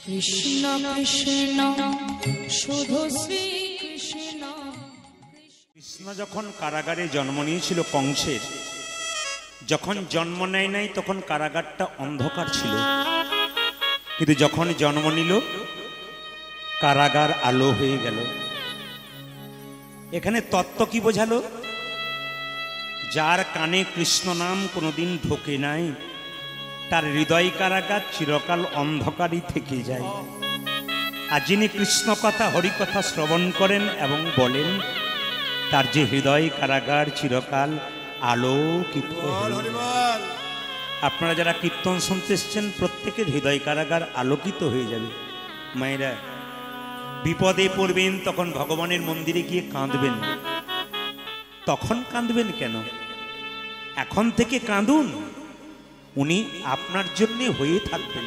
কৃষ্ণ কৃষ্ণ শুধু শ্রী কৃষ্ণ। কৃষ্ণ যখন কারাগারে জন্ম নিয়েছিল কংসের, যখন জন্ম নেয় নাই তখন কারাগারটা অন্ধকার ছিল, কিন্তু যখন জন্ম নিল কারাগার আলো হয়ে গেল। এখানে তত্ত্ব কি বোঝালো? যার কানে কৃষ্ণ নাম কোনোদিন ঢোকে নাই তার হৃদয় কারাগার চিরকাল অন্ধকারই থেকে যায়। আর যিনি কৃষ্ণ কথা হরিকথা শ্রবণ করেন এবং বলেন তার যে হৃদয় কারাগার চিরকাল আলোকিত। আপনারা যারা কীর্তন শুনতে এসছেন প্রত্যেকের হৃদয় কারাগার আলোকিত হয়ে যাবে। মায়েরা বিপদে পড়বেন তখন ভগবানের মন্দিরে গিয়ে কাঁদবেন। তখন কাঁদবেন কেন? এখন থেকে কাঁদুন, উনি আপনার জন্য হয়ে থাকবেন।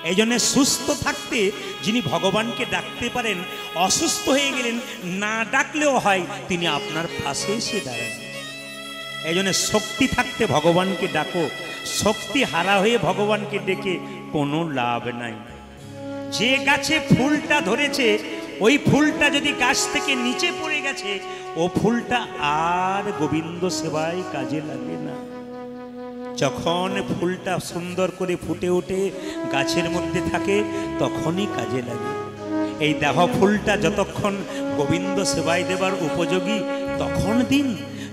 এই জন্য সুস্থ থাকতে যিনি ভগবানকে ডাকতে পারেন, অসুস্থ হয়ে গেলেন না ডাকলেও হয়, তিনি আপনার পাশে এসে দাঁড়ান। এই জন্য শক্তি থাকতে ভগবানকে ডাকো, শক্তি হারা হয়ে ভগবানকে ডেকে কোনো লাভ নাই। যে গাছে ফুলটা ধরেছে ওই ফুলটা যদি গাছ থেকে নিচে পড়ে গেছে ও ফুলটা আর গোবিন্দ সেবায় কাজে লাগে না। যখন ফুলটা সুন্দর করে ফুটে ওঠে গাছের মধ্যে থাকে তখনই কাজে লাগে। এই দেহ ফুলটা যতক্ষণ গোবিন্দ সেবায় দেবার উপযোগী তখন দিন।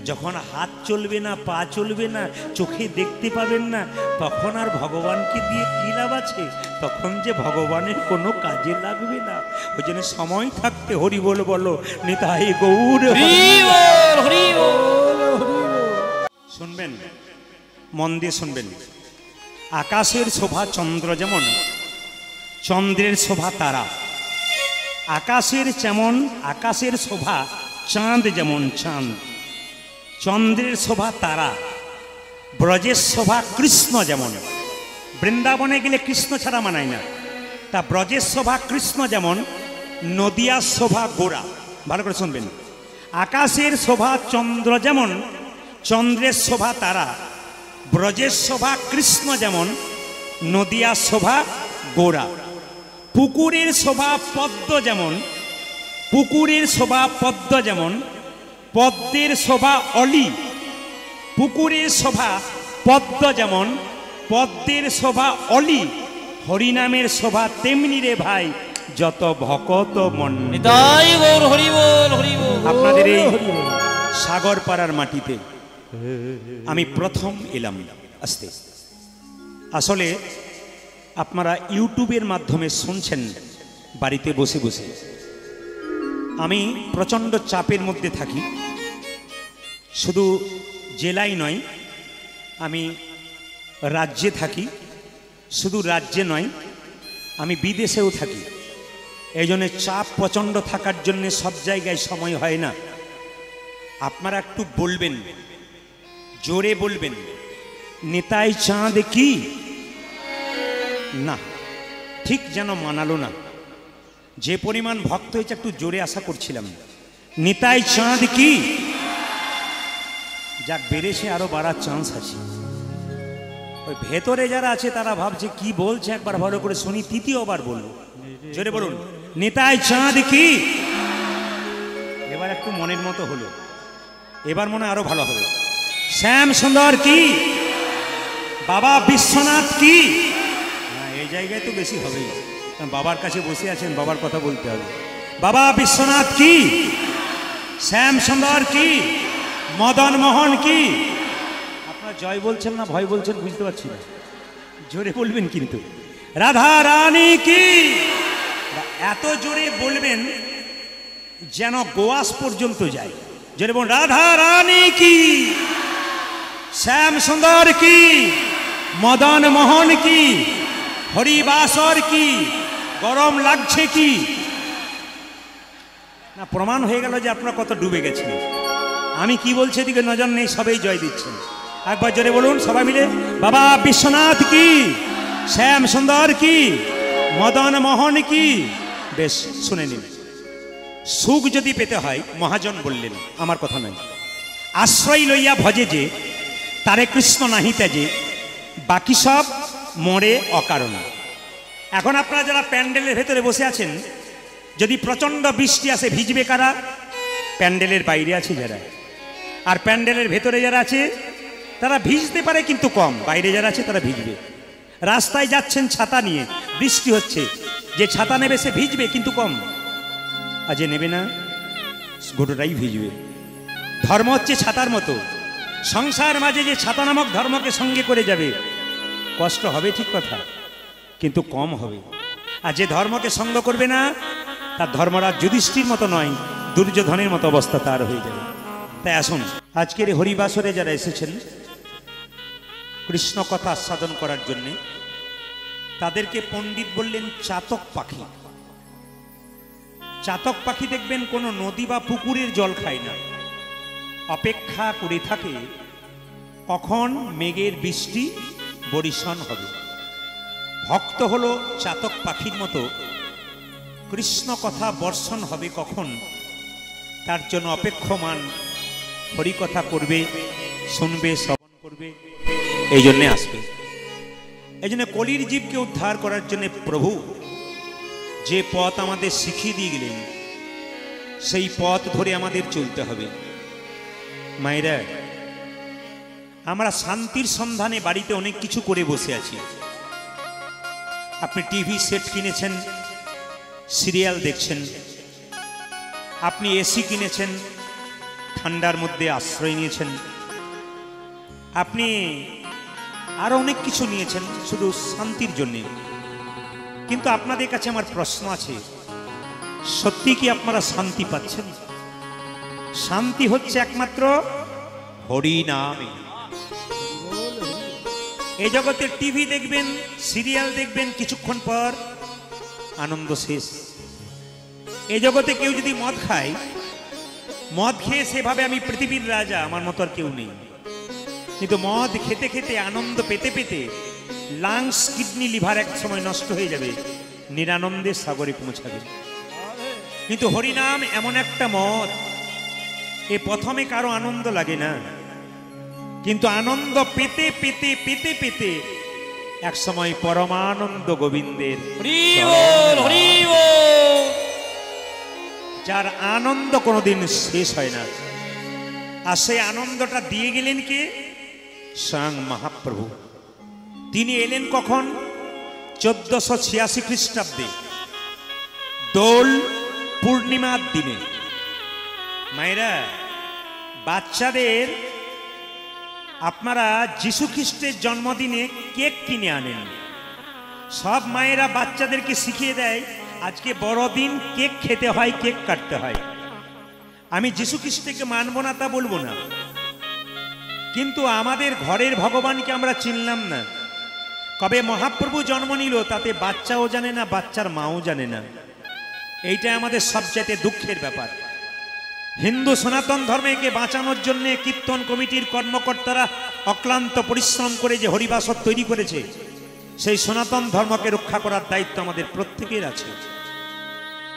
যখন হাত চলবে না, পা চলবে না, চোখে দেখতে পাবেন না, তখন আর ভগবানকে দিয়ে কি লাভ আছে? তখন যে ভগবানের কোনো কাজে লাগবে না। ওই জন্য সময় থাকতে হরি বল বলো, নিতাই গৌর হরি বল। শুনবেন, মন দিয়ে শুনবেন। আকাশের শোভা চন্দ্র যেমন, চন্দ্রের শোভা তারা। আকাশের শোভা চাঁদ যেমন, চাঁদ। চন্দ্রের শোভা তারা। ব্রজের শোভা কৃষ্ণ যেমন। বৃন্দাবনে গেলে কৃষ্ণ ছাড়া মানায় না, তা ব্রজের শোভা কৃষ্ণ যেমন, নদিয়ার শোভা গোরা। ভালো করে শুনবেন। আকাশের শোভা চন্দ্র যেমন, চন্দ্রের শোভা তারা। ব্রজের শোভা কৃষ্ণ যেমন, নদিয়ার শোভা গোরা। পুকুরের শোভা পদ্ম যেমন, পুকুরের শোভা পদ্ম যেমন, পদ্মের শোভা অলি। পুকুরের শোভা পদ্ম যেমন, পদ্মের শোভা অলি। হরিনামের শোভা তেমনি রে ভাই, যত ভকত মন। আপনাদের এই সাগরপাড়ার মাটিতে আমি প্রথম এলাম আসতে। আসলে আপনারা ইউটিউবের মাধ্যমে শুনছেন বাড়িতে বসে বসে। আমি প্রচণ্ড চাপের মধ্যে থাকি, শুধু জেলায় নয়, আমি রাজ্যে থাকি। শুধু রাজ্যে নয়, আমি বিদেশেও থাকি। এই জন্যে চাপ প্রচণ্ড থাকার জন্যে সব জায়গায় সময় হয় না। আপনারা একটু বলবেন, জোরে বলবেন, নিতাই চাঁদ কি? না, ঠিক যেন মানালো না। যে পরিমাণ ভক্ত হয়েছে একটু জোরে আশা করছিলাম। নিতাই চাঁদ কি? যাক, বেড়েছে, আরো বাড়ার চান্স আছে। ওই ভেতরে যারা আছে তারা ভাবছে কি বলছে, একবার ভালো করে শুনি, তৃতীয়বার বলল। জোরে বলুন, নিতাই চাঁদ কি? এবার একটু মনের মতো হলো, এবার মনে আরো ভালো হবে। শ্যাম সুন্দর কি? বাবা বিশ্বনাথ কি? এই জায়গায় তো বেশি হবেই, কারণ বাবার কাছে বসে আছেন, বাবার কথা বলতে হবে। বাবা বিশ্বনাথ কি? শ্যাম সুন্দর কি? মদন মোহন কি? আপনারা জয় বলছেন না ভয় বলছেন বুঝতে পারছি না, জোরে বলবেন কিন্তু। রাধা রানী কি? এত জোরে বলবেন যেন গোয়াস পর্যন্ত যায়। জোরে বলুন, রাধা রানী কি? শ্যাম সুন্দর কি? মদন মোহন কি? হরিবাসর কি? গরম লাগছে কি? না, প্রমাণ হয়ে গেল যে আপনারা কত ডুবে গেছেন। আমি কি বলছি এদিকে নজর নেই, সবাই জয় দিচ্ছেন। একবার জোরে বলুন সবাই মিলে, বাবা বিশ্বনাথ কি? শ্যাম সুন্দর কি? মদন মোহন কি? বেশ, শুনে নিন। সুখ যদি পেতে হয়, মহাজন বললেন, আমার কথা নয়, আশ্রয় লইয়া ভজে যে তারে কৃষ্ণ নাহি তেজে, বাকি সব মরে অকারণ। এখন আপনারা যারা প্যান্ডেলের ভেতরে বসে আছেন, যদি প্রচণ্ড বৃষ্টি আসে ভিজবে কারা? প্যান্ডেলের বাইরে আছে যারা। আর প্যান্ডেলের ভেতরে যারা আছে তারা ভিজতে পারে কিন্তু কম, বাইরে যারা আছে তারা ভিজবে। রাস্তায় যাচ্ছেন ছাতা নিয়ে, বৃষ্টি হচ্ছে, যে ছাতা নেবে সে ভিজবে কিন্তু কম, আর যে নেবে না গোটাটাই ভিজবে। ধর্ম হচ্ছে ছাতার মতো, সংসার মাঝে যে ছাতা নামক ধর্মকে সঙ্গে করে যাবে, কষ্ট হবে ঠিক কথা, কিন্তু কম হবে। আর যে ধর্মকে সঙ্গ করবে না, তার ধর্মরাজ যুধিষ্ঠির মতো নয়, দুর্যোধনের মতো অবস্থা তার হয়ে যাবে। তাই আসুন, আজকের হরিবাসরে যারা এসেছেন কৃষ্ণ কথা আস্বাদন করার জন্যে, তাদেরকে পণ্ডিত বললেন চাতক পাখি। চাতক পাখি দেখবেন কোনো নদী বা পুকুরের জল খায় না, অপেক্ষা করে থাকে কখন মেঘের বৃষ্টি বরিশন হবে। ভক্ত হলো চাতক পাখির মতো, কৃষ্ণ কথা বর্ষণ হবে কখন, তার জন্য অপেক্ষমান, হরিকথা করবে, শুনবে, শ্রবণ করবে, এই জন্যে আসবে। এই জন্য কলির জীবকে উদ্ধার করার জন্য প্রভু যে পথ আমাদের শিখিয়ে দিয়ে গেলেন, সেই পথ ধরে আমাদের চলতে হবে। মায়েরা, আমরা শান্তির সন্ধানে বাড়িতে অনেক কিছু করে বসে আছি। আপনি টিভি সেট কিনেছেন, সিরিয়াল দেখছেন, আপনি এসি কিনেছেন, ঠান্ডার মধ্যে আশ্রয় নিয়েছেন, আপনি আরো অনেক কিছু নিয়েছেন শুধু শান্তির জন্যে। কিন্তু আপনাদের কাছে আমার প্রশ্ন আছে, সত্যি কি আপনারা শান্তি পাচ্ছেন? শান্তি হচ্ছে একমাত্র হরি নামে। এই জগতের টিভি দেখবেন, সিরিয়াল দেখবেন, কিছুক্ষণ পর আনন্দ শেষ। এই জগতে কেউ যদি মদ খায়, মদ খেয়ে সেভাবে আমি পৃথিবীর রাজা, আমার মতো আর কেউ নেই। কিন্তু মদ খেতে খেতে, আনন্দ পেতে পেতে লাংস, কিডনি, লিভার এক সময় নষ্ট হয়ে যাবে, নিরানন্দের সাগরে পৌঁছাবে। কিন্তু হরিনাম এমন একটা মদ, এ প্রথমে কারো আনন্দ লাগে না, কিন্তু আনন্দ পেতে পেতে পেতে পেতে এক সময় পরমানন্দ গোবিন্দের, যার আনন্দ কোনোদিন শেষ হয় না। আর সেই আনন্দটা দিয়ে গেলেন কে? স্বয়ং মহাপ্রভু। তিনি এলেন কখন? 1486 খ্রিস্টাব্দে দোল পূর্ণিমার দিনে। মায়েরা, বাচ্চাদের আপনারা যীশু খ্রিস্টের জন্মদিনে কেক কিনে আনেন। সব মায়েরা বাচ্চাদেরকে শিখিয়ে দেয় আজকে বড়দিন, কেক খেতে হয়, কেক কাটতে হয়। আমি যীশু খ্রিস্টকে মানব না তা বলবো না, কিন্তু আমাদের ঘরের ভগবানকে আমরা চিনলাম না। কবে মহাপ্রভু জন্ম নিল তাতে বাচ্চাও জানে না, বাচ্চার মাও জানে না। এইটা আমাদের সবচেয়ে দুঃখের ব্যাপার। হিন্দু সনাতন ধর্মকে বাঁচানোর জন্য কীর্তন কমিটির কর্মকর্তারা অক্লান্ত পরিশ্রম করে যে হরিবাসর তৈরি করেছে, সেই সনাতন ধর্মকে রক্ষা করার দায়িত্ব আমাদের প্রত্যেকের আছে।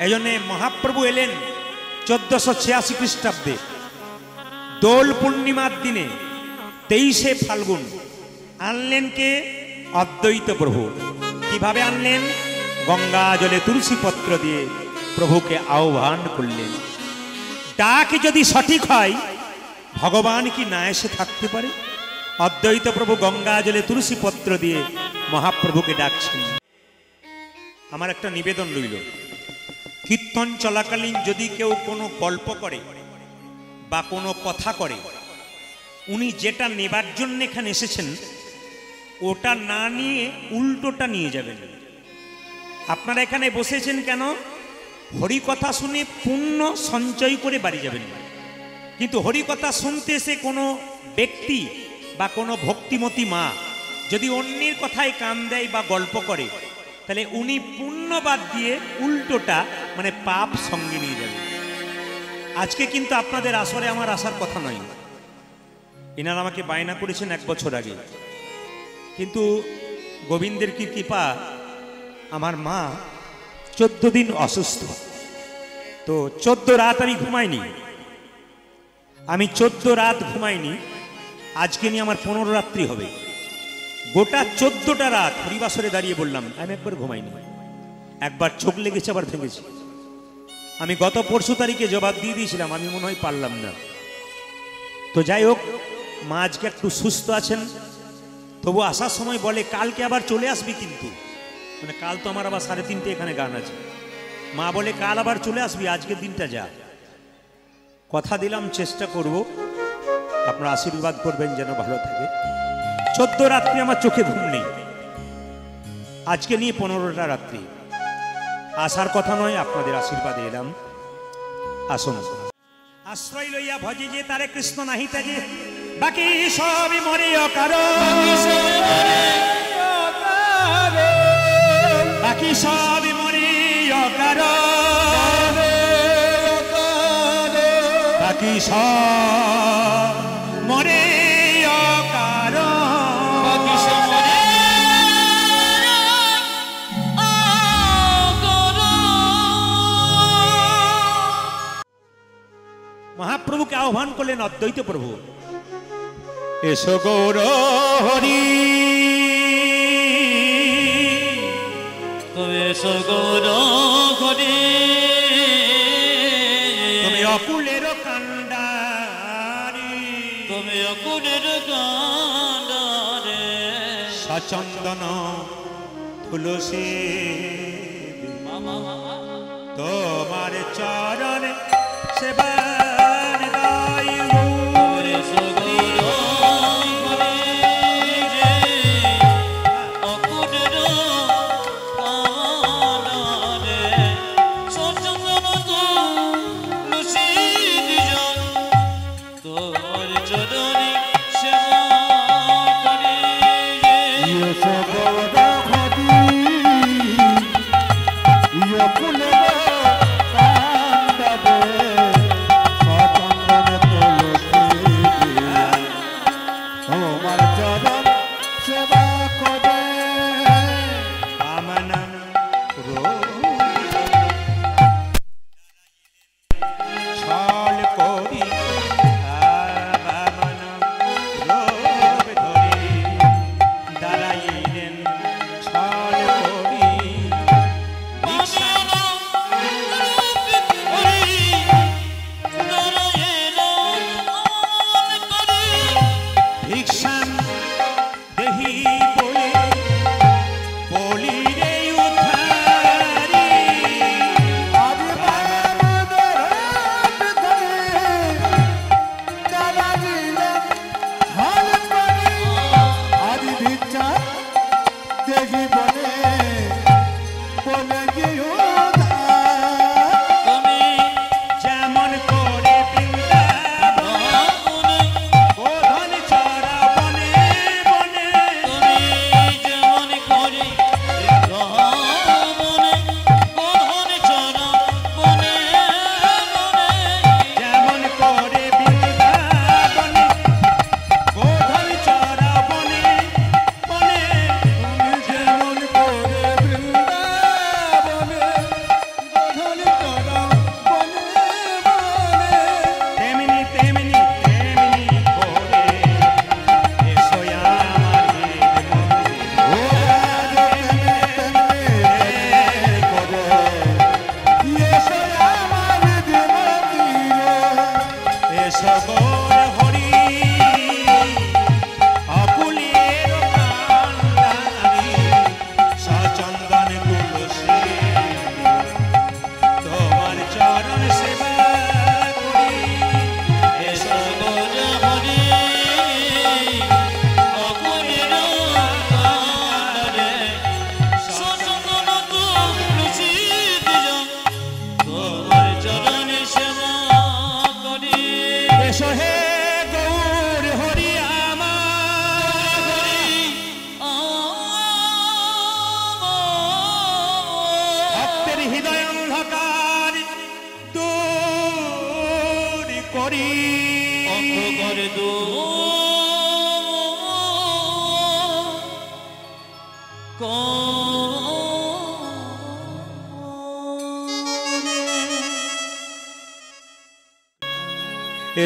এই জন্যে মহাপ্রভু এলেন 1486 খ্রিস্টাব্দে দোল পূর্ণিমার দিনে 23শে ফাল্গুন। আনলেন কে? অদ্বৈত প্রভু। কিভাবে আনলেন? গঙ্গা জলে তুলসী পত্র দিয়ে প্রভুকে আহ্বান করলেন। ডাক যদি সঠিক হয়, ভগবান কি না এসে থাকতে পারে? অদ্বৈত প্রভু গঙ্গা জলে তুলসী পত্র দিয়ে মহাপ্রভুকে ডাকছেন। আমার একটা নিবেদন রইল, কীর্তন চলাকালীন যদি কেউ কোনো গল্প করে বা কোনো কথা করে, উনি যেটা নেবার জন্য এখানে এসেছেন ওটা না নিয়ে উল্টোটা নিয়ে যাবেন। আপনারা এখানে বসেছেন কেন? হরিকথা শুনে পুণ্য সঞ্চয় করে বাড়ি যাবেন। কিন্তু হরিকথা শুনতে এসে কোনো ব্যক্তি বা কোনো ভক্তিমতী মা যদি অন্যের কথায় কান দেয় বা গল্প করে, তাহলে উনি পুণ্য বাদ দিয়ে উল্টোটা মানে পাপ সঙ্গে নিয়ে যাবেন। আজকে কিন্তু আপনাদের আসরে আমার আসার কথা নয়। এনারা আমাকে বায়না করেছেন 1 বছর আগে, কিন্তু গোবিন্দের কি কৃপা, আমার মা 14 দিন অসুস্থ, তো 14 রাত আমি ঘুমাইনি। আমি 14 রাত ঘুমাইনি। আজকে নিয়ে আমার 15 রাত্রি হবে। গোটা 14টা রাত হরিবাসরে দাঁড়িয়ে বললাম, আমি একবার ঘুমাইনি, একবার চোখ লেগেছে আবার ভেঙেছি। আমি গত পরশু তারিখে জবাব দিয়ে দিয়েছিলাম, আমি মনে হয় পারলাম না। তো যাই হোক, মা আজকে একটু সুস্থ আছেন, তবু আসার সময় বলে কালকে আবার চলে আসবি কিন্তু, মানে কাল তো আমার আবার 3:30 এখানে গান আছে। মা বলে কাল আবার চলে আসবি, আজকের দিনটা যা। কথা দিলাম চেষ্টা করব, আপনারা আশীর্বাদ করবেন যেন ভালো থাকে। 14 রাত্রি আমার চোখে ঘুম নেই, আজকে নিয়ে 15টা রাত্রি। আসার কথা নয়, আপনাদের আশীর্বাদে এলাম। আসুন। আশ্রয় লইয়া ভজে যে তারে কৃষ্ণ নাহি তাজে, বাকি সবই মরে অকারণ, বাকি সবই মরে অকারণ, বাকি সব মরে মহাপ্রভুকে আহ্বান করলেন অদ্বৈত প্রভু, এসো গৌর হরি, তুমি এসো গৌর হরি, তুমি অকুলের কান্ডারি, তুমি অকুলের কান্ডারে, সচন্দন তুলসী তোমার চরণ সেবা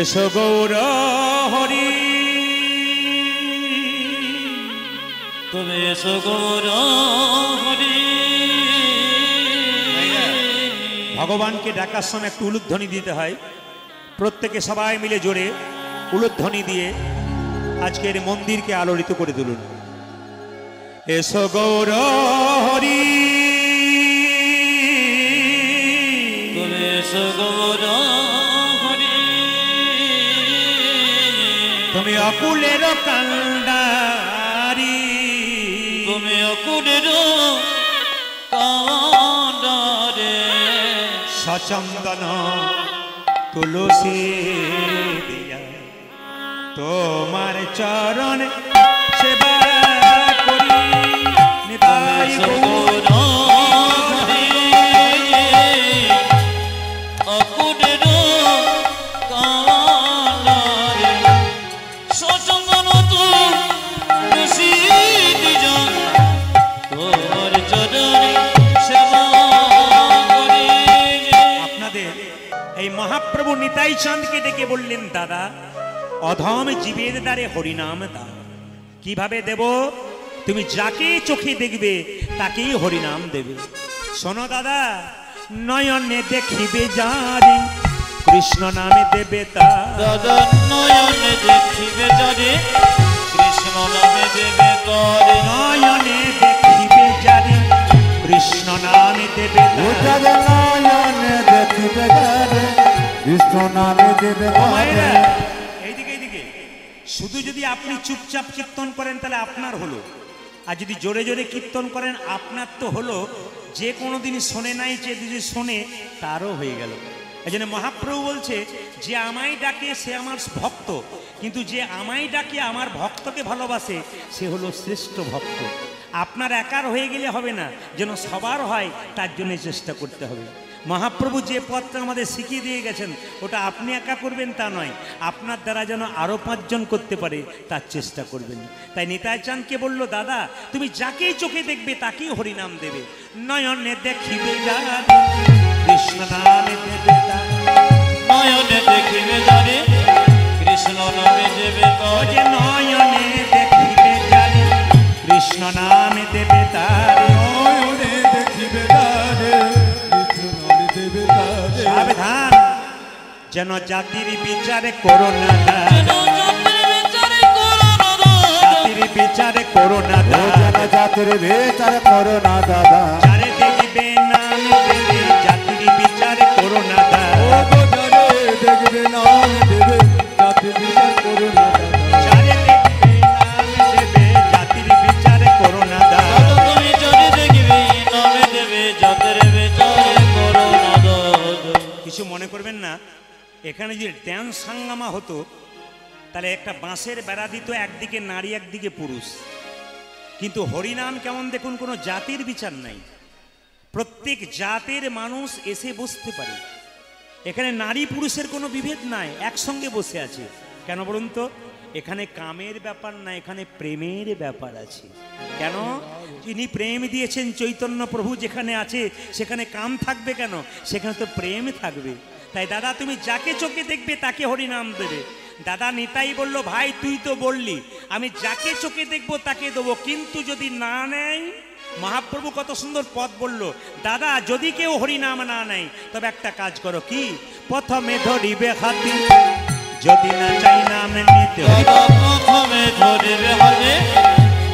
এসো গৌর হরি, এসো গৌর হরি। ভগবানকে ডাকার সময় একটু উলুধ্বনি দিতে হয়। প্রত্যেকে সবাই মিলে জোরে উলুধ্বনি দিয়ে আজকের মন্দিরকে আলোড়িত করে তুলুন। এসো গৌর হরি, তুমি এসো গৌর হরি। তুমি অকুলের কান্ডারি, তুমি অকুলের কান্ডারে। সচন্দন তুলসী দিয়া তোমার চরণ সেবা করি। নিতাই গৌর হরি অকুলের কান্ডারে। সচন্দন তুলসী দিয়া তোমার চরণে সেবা করি। আপনাদের এই মহাপ্রভু নিতাই চাঁদকে ডেকে বললেন, দাদা অধম জীবের দ্বারে হরিনাম দাও। কিভাবে দেব? তুমি যাকে চোখে দেখবে তাকেই হরিনাম দেবে। শোনো দাদা, নয়নে দেখিবে যারে কৃষ্ণ নামে দেবে তার। দাদা নয়নে দেখিবে যারে কৃষ্ণ নামে দেবে করে। নয়নে দেখিবে যারে কৃষ্ণ নামে দেবে তার। নয়নে দেখিবে যারে কৃষ্ণ নামে দেবে ও মায়েরা, তারে। এইদিকে এইদিকে। শুধু যদি আপনি চুপচাপ কীর্তন করেন তাহলে আপনার হলো, আর যদি জোরে জোরে কীর্তন করেন আপনার তো হলো। যে কোনো দিন শোনে নাই, যে যদি শোনে তারও হয়ে গেল। এই জন্য মহাপ্রভু বলছে, যে আমায় ডাকে সে আমার ভক্ত, কিন্তু যে আমায় ডাকে আমার ভক্তকে ভালোবাসে সে হলো শ্রেষ্ঠ ভক্ত। আপনার একার হয়ে গেলে হবে না, যেন সবার হয় তার জন্য চেষ্টা করতে হবে। মহাপ্রভু যে পথটা আমাদের শিখিয়ে দিয়ে গেছেন ওটা আপনি একা করবেন তা নয়, আপনার দ্বারা যেন আরও 5 জন করতে পারে তার চেষ্টা করবেন। তাই নিতাই চাঁদকে বলল, দাদা তুমি যাকেই চোখে দেখবে তাকেই হরিনাম দেবে। নয়নে দেখিবে যারে কৃষ্ণ নামে দেবে তার। নয়নে দেখিবে যারে কৃষ্ণ নামে দেবে ও করে। যে নয়নে দেখিবে যারে কৃষ্ণ নামে দেবে তার। নয়নে দেখিবে যারে কৃষ্ণ নামে দেবে তারে। সাবধান যেন জাতির বিচারে করো না দান। জাতির বিচারে করো না ও দান। যেন জাতির বিচার করো না দাদা। যারে দেখবে নাম দেবে জাতির বিচারে করো না দান। ও গো যারে দেখবে নাম দেবে জাতির বিচার করো না দাদা। যারে দেখবে নাম দেবে জাতির বিচারে করো না দান। দাদা তুমি যারে দেখিবে নামে দেবে জাতের বিচারে করো না দাদা। কিছু মনে করবেন না, এখানে যদি ড্যান্স হাঙ্গামা হতো তাহলে একটা বাঁশের বেড়া দিত, একদিকে নারী একদিকে পুরুষ। কিন্তু হরিনাম কেমন দেখুন, কোনো জাতির বিচার নাই, প্রত্যেক জাতের মানুষ এসে বসতে পারে। এখানে নারী পুরুষের কোনো বিভেদ নাই, একসঙ্গে বসে আছে। কেন বলুন তো? এখানে কামের ব্যাপার না, এখানে প্রেমের ব্যাপার আছে। কেন? যিনি প্রেম দিয়েছেন চৈতন্য প্রভু যেখানে আছে সেখানে কাম থাকবে কেন? সেখানে তো প্রেম থাকবে। তাই দাদা তুমি যাকে চোখে দেখবে তাকে হরিনাম দেবে। দাদা নিতাই বলল, ভাই তুই তো বললি আমি যাকে চোখে দেখবো তাকে দেবো, কিন্তু যদি না নেয়? মহাপ্রভু কত সুন্দর পথ বলল, দাদা যদি কেউ হরিনাম না নেয় তবে একটা কাজ করো, কি? প্রথমে ধরিবে হাতি, যদি না চাই নাম নিতে। দাদা প্রথমে ধরিবে হাতে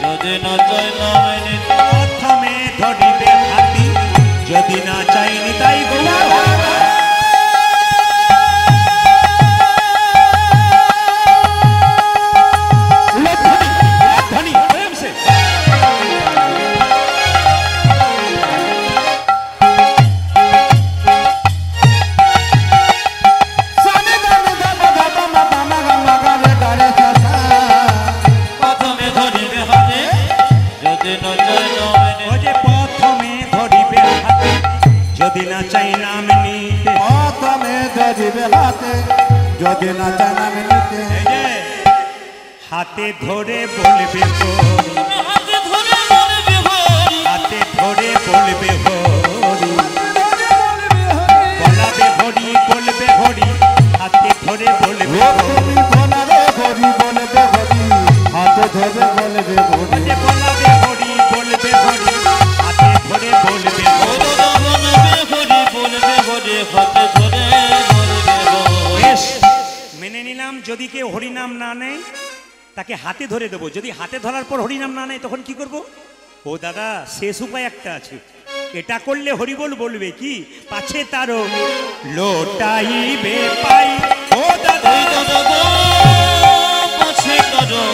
যদি না চাই নামে নিতে। প্রথমে ধরিবে হাতি, যদি না চাই নিতাই গৌর। ধ্বনি প্রেম সে। সানি দানি দাদা দাদা মাতা মাগা মাগা রে গারে সাসা। প্রথমে ধরিবে হাতে যদি না চাই নামে ও নিতে। যে প্রথমে ধরিবে হাতি, যদি না চাই নাম নিতে। প্রথমে ধরিবে হাতে যদি না জানাম নিতে। এই যে হাতে ধরে বলবে হরি, হাতে ধরে বলবে হরি। হাতে ধরে বলবে হরি, বলাবে হরি বলবে হরি, হাতে ধরে বলবে ও হরি। তুমি বলা রে হরি বলবে হরি হাতে ধরে বলবে হরি। যে বলাবে হরি যদি কেউ হরিনাম না নেয় তাকে হাতে ধরে দেবো, যদি হাতে ধরার পর হরিনাম না নেয় তখন কি করব? ও দাদা, শেষ উপায় একটা আছে, এটা করলে হরিবোল বলবে কি, পাছে তারও লোটাইবে পাই। ও দাদা পাছে কারো